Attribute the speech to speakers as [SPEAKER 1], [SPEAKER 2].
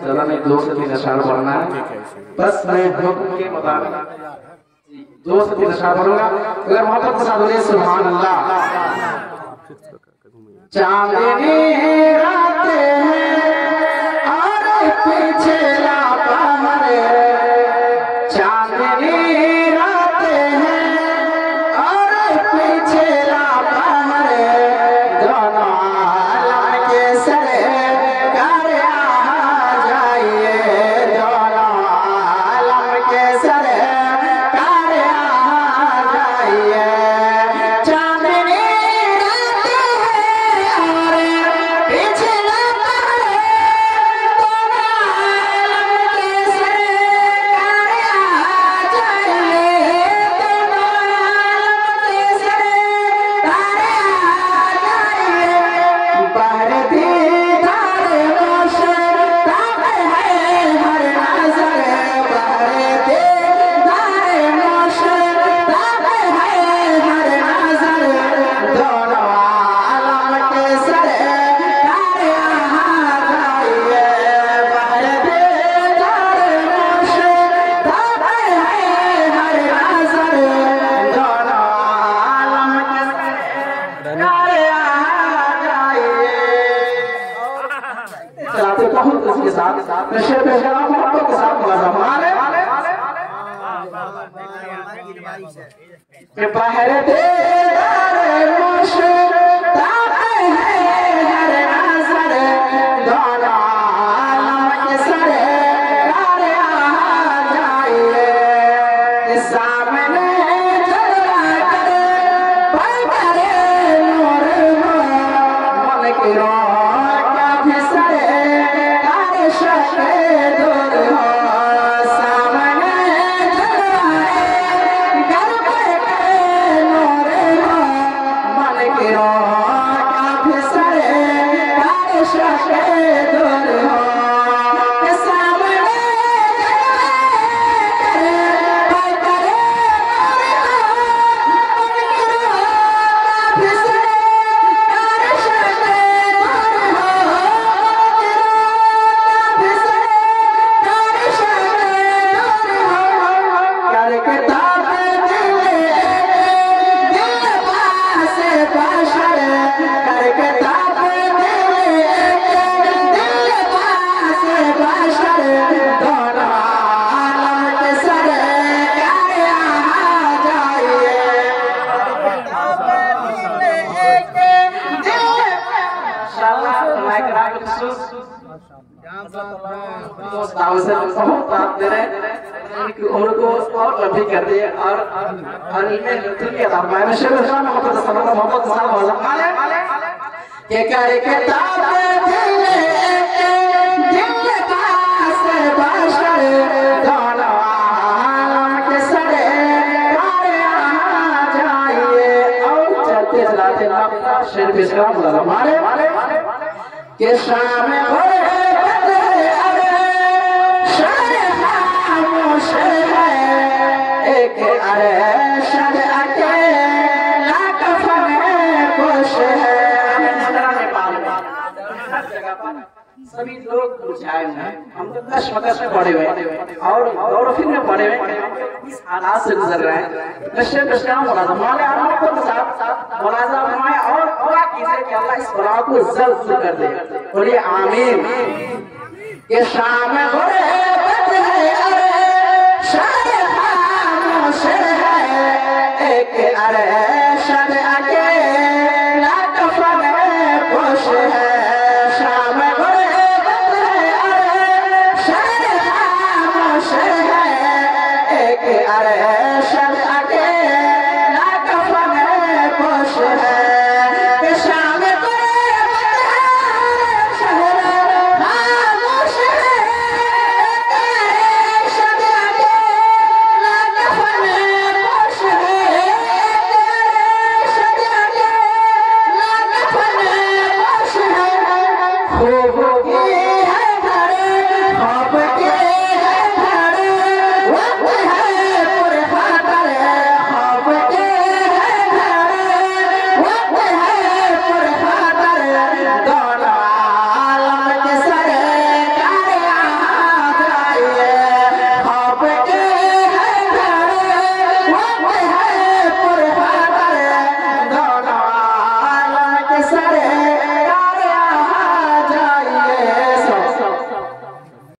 [SPEAKER 1] ज़्यादा नहीं 2 से 3 अशआर पढ़ना है। बस मैं हुक्म के मुताबिक 2 से 3 अशआर पढ़ूंगा। अगर मोहब्बत के साथ बोलिए सुभान अल्लाह। चांदनी रातें हैं और पीछे लापा हमारे, चांदनी रातें हैं और पीछे लापा हमारे, दोनों आलम के सरकार आ जाइए, दोनों आलम के सरकार आ जाइए। चांदनी इसके साथ नशे पे शराब मोहब्बत के साथ मज़ा के बहरे तेरे मुश्ताक़ है हर नज़र, दोनों आलम के सरकार आ जाइए। सामने जलवा कर पल करे नूर हो, मन की रोक का फिसले दूर हो, सामने जलवाए घर पर नूर हो, मन की रोक का फिसले दूर हो, सामने उम्र को और लंबी कर दे और के करे के शेर बिस्लाम हमारे के शाम एक अरशद अकेला कफन खुश है। सभी लोग बुझाए हैं, हम तो कश्मकश में पड़े हुए और गौर फिक्र में पड़े हुए, इस हालात से गुजर रहे हैं। नशे बिस्लाम के साथ मुलाज़ा फरमाए और दुआ कीजिए कि अल्लाह इस बला को जल्द दूर कर दे। बोलिए आमीन। ये शाम